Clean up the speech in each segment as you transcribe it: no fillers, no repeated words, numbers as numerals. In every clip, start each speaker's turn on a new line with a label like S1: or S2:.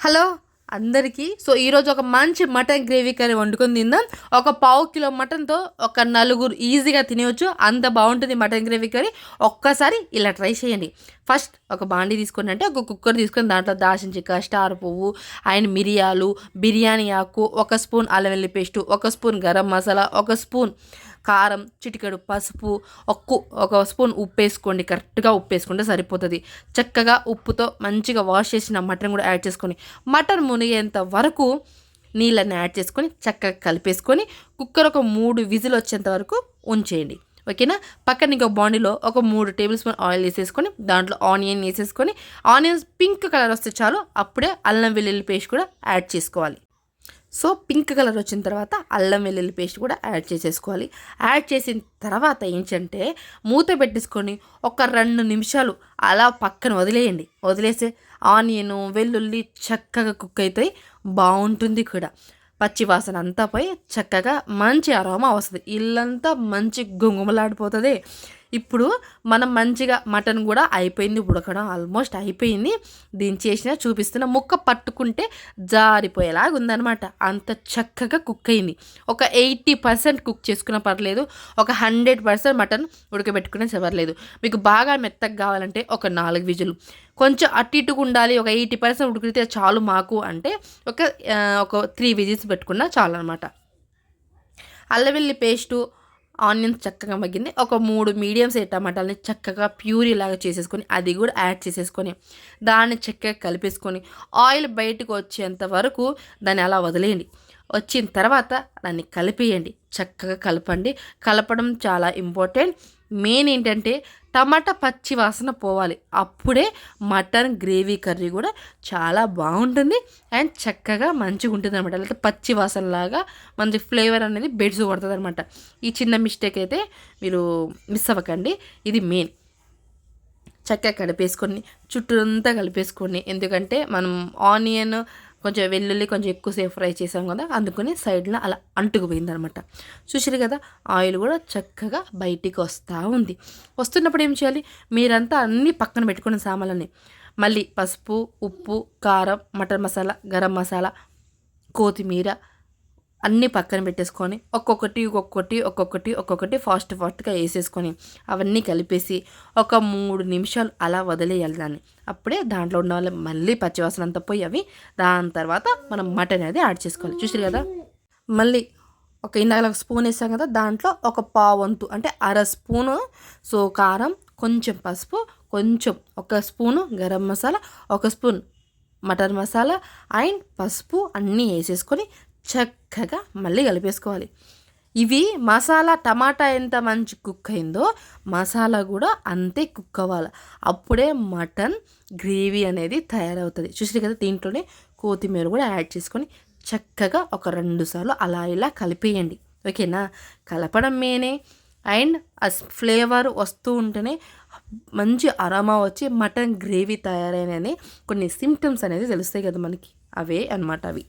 S1: Hello అందరికీ. So ఈరోజు ఒక మంచి మటన్ గ్రేవీ కర్రీ వండుకొని తిందాం. ఒక పావు కిలో మటన్తో ఒక నలుగురు ఈజీగా తినవచ్చు. అంత బాగుంటుంది మటన్ గ్రేవీ కర్రీ. ఒక్కసారి ఇలా ట్రై చేయండి. ఫస్ట్ ఒక బాండీ తీసుకొని అంటే ఒక కుక్కర్ తీసుకొని దాంట్లో దాల్చిన చెక్క, స్టార్ పువ్వు అండ్ మిరియాలు, బిర్యానీ ఆకు, ఒక స్పూన్ అల్లం వెల్లుల్లి పేస్టు, ఒక స్పూన్ గరం మసాలా, ఒక స్పూన్ కారం, చిటికెడు పసుపు, ఒక స్పూన్ ఉప్పు వేసుకోండి. కరెక్ట్గా ఉప్పు వేసుకుంటే సరిపోతుంది. చక్కగా ఉప్పుతో మంచిగా వాష్ చేసిన మటన్ కూడా యాడ్ చేసుకొని మటన్ మునిగేంత వరకు నీళ్ళని యాడ్ చేసుకొని చక్కగా కలిపేసుకొని కుక్కర్ ఒక 3 విజిల్ వచ్చేంత వరకు ఉంచేయండి. ఓకేనా. పక్కన ఇంకొక బాండీలో ఒక 3 టేబుల్ స్పూన్ ఆయిల్ వేసేసుకొని దాంట్లో ఆనియన్ వేసేసుకొని ఆనియన్స్ పింక్ కలర్ వస్తే చాలు. అప్పుడే అల్లం వెల్లుల్లి పేస్ట్ కూడా యాడ్ చేసుకోవాలి. సో పింక్ కలర్ వచ్చిన తర్వాత అల్లం వెల్లుల్లి పేస్ట్ కూడా యాడ్ చేసేసుకోవాలి. యాడ్ చేసిన తర్వాత ఏంటంటే మూత పెట్టేసుకొని ఒక 2 నిమిషాలు అలా పక్కన వదిలేయండి. వదిలేసి ఆనియన్ వెల్లుల్లి చక్కగా కుక్ అవుతాయి. బాగుంటుంది కూడా. పచ్చి వాసన అంతా పోయి చక్కగా మంచి అరోమా వస్తుంది. ఇల్లంతా మంచి గుంగుమలాడిపోతుంది. ఇప్పుడు మనం మంచిగా మటన్ కూడా అయిపోయింది ఉడకడం, ఆల్మోస్ట్ అయిపోయింది. దించేసిన చూపిస్తున్న ముక్క పట్టుకుంటే జారిపోయేలాగా ఉందన్నమాట. అంత చక్కగా కుక్ అయింది. ఒక 80% కుక్ చేసుకున్నా పర్లేదు, ఒక 100% మటన్ ఉడకబెట్టుకునే పర్లేదు. మీకు బాగా మెత్తగా కావాలంటే ఒక 4 విజులు, కొంచెం అటు ఇటుగా ఉండాలి, ఒక 80% ఉడికితే చాలు మాకు అంటే ఒక 3 విజిల్స్ పెట్టుకున్నా చాలు అనమాట. అల్లం వెల్లుల్లి పేస్టు, ఆనియన్స్ చక్కగా మగ్గింది. ఒక 3 మీడియం సైజ్ టమాటాలని చక్కగా ప్యూరీ లాగా చేసేసుకొని అది కూడా యాడ్ చేసేసుకొని దాన్ని చక్కగా కలిపేసుకొని ఆయిల్ బయటకు వచ్చేంత వరకు దాన్ని అలా వదిలేయండి. వచ్చిన తర్వాత దాన్ని కలిపేయండి. చక్కగా కలపండి. కలపడం చాలా ఇంపార్టెంట్. మెయిన్ ఏంటంటే టమాటా పచ్చి వాసన పోవాలి. అప్పుడే మటన్ గ్రేవీ కర్రీ కూడా చాలా బాగుంటుంది అండ్ చక్కగా మంచిగా ఉంటుంది అనమాట. లేకపోతే పచ్చి వాసనలాగా మంచి ఫ్లేవర్ అనేది బెడ్స్ కొడుతుంది అనమాట. ఈ చిన్న మిస్టేక్ అయితే మీరు మిస్ అవ్వకండి. ఇది మెయిన్. చక్కగా కలిపేసుకొని చుట్టూంతా కలిపేసుకొని, ఎందుకంటే మనం ఆనియన్ కొంచెం వెల్లుల్లి కొంచెం ఎక్కువసేపు ఫ్రై చేసాం కదా, అందుకని సైడ్లో అలా అంటుకుపోయింది అనమాట. చూసారు కదా, ఆయిల్ కూడా చక్కగా బయటికి వస్తూ ఉంది. వస్తున్నప్పుడు ఏం చేయాలి, మీరంతా అన్నీ పక్కన పెట్టుకున్న సామాన్లన్నీ మళ్ళీ పసుపు, ఉప్పు, కారం, మటన్ మసాలా, గరం మసాలా, కొత్తిమీర అన్నీ పక్కన పెట్టేసుకొని ఒక్కొక్కటి ఫాస్ట్గా వేసేసుకొని అవన్నీ కలిపేసి ఒక 3 నిమిషాలు అలా వదిలేయాలి దాన్ని. అప్పుడే దాంట్లో ఉన్న వాళ్ళు మళ్ళీ పచ్చివాసన అంతా పోయి అవి దాని తర్వాత మనం మటన్ అనేది యాడ్ చేసుకోవాలి. చూసారు కదా, మళ్ళీ ఇందాక స్పూన్ వేసాం కదా, దాంట్లో ఒక పావంతు అంటే 1/2 స్పూను సో కారం, కొంచెం పసుపు, కొంచెం ఒక స్పూను గరం మసాలా, ఒక స్పూన్ మటన్ మసాలా అండ్ పసుపు అన్నీ వేసేసుకొని చక్కగా మళ్ళీ కలిపేసుకోవాలి. ఇవి మసాలా టమాటా ఎంత మంచి కుక్ అయిందో మసాలా కూడా అంతే కుక్ అవ్వాలి. అప్పుడే మటన్ గ్రేవీ అనేది తయారవుతుంది. చూసారు కదా, దీంట్లోనే కొత్తిమీర కూడా యాడ్ చేసుకొని చక్కగా ఒక 2 సార్లు అలా ఇలా కలిపేయండి. ఓకేనా. కలపడం మేనే అండ్ ఆ ఫ్లేవర్ వస్తూ ఉంటేనే మంచి అరోమా వచ్చి మటన్ గ్రేవీ తయారైనని కొన్ని సిమ్టమ్స్ అనేది తెలుస్తాయి కదా మనకి, అవే అన్నమాట అవి.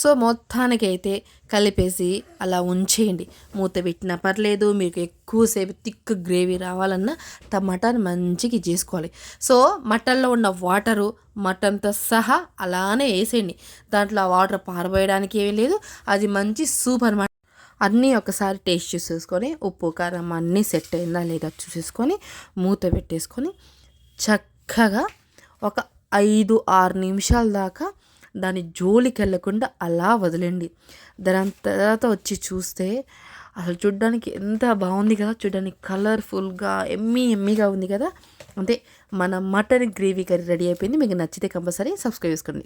S1: సో మొత్తానికి అయితే కలిపేసి అలా ఉంచేయండి. మూత పెట్టినా పర్లేదు. మీకు ఎక్కువసేపు థిక్ గ్రేవీ రావాలన్నా టమాటాని మంచిగా చేసుకోవాలి. సో మటన్లో ఉన్న వాటరు మటన్తో సహా అలానే వేసేయండి. దాంట్లో ఆ వాటర్ పారబోయడానికి ఏమీ లేదు. అది మంచి సూప్ అనమాట. అన్నీ ఒకసారి టేస్ట్ చూసేసుకొని ఉప్పు కారం అన్నీ సెట్ అయిందా లేదా చూసేసుకొని మూత పెట్టేసుకొని చక్కగా ఒక 5-6 నిమిషాల దాకా దాని జోలికి వెళ్ళకుండా అలా వదిలేండి. దాని తర్వాత వచ్చి చూస్తే అసలు చూడ్డానికి ఎంత బాగుంది కదా, చూడడానికి కలర్ఫుల్గా ఎమ్మీగా ఉంది కదా. అంతే, మన మటన్ గ్రేవీ కర్రీ రెడీ అయిపోయింది. మీకు నచ్చితే కంపల్సరీ సబ్స్క్రైబ్ చేసుకోండి.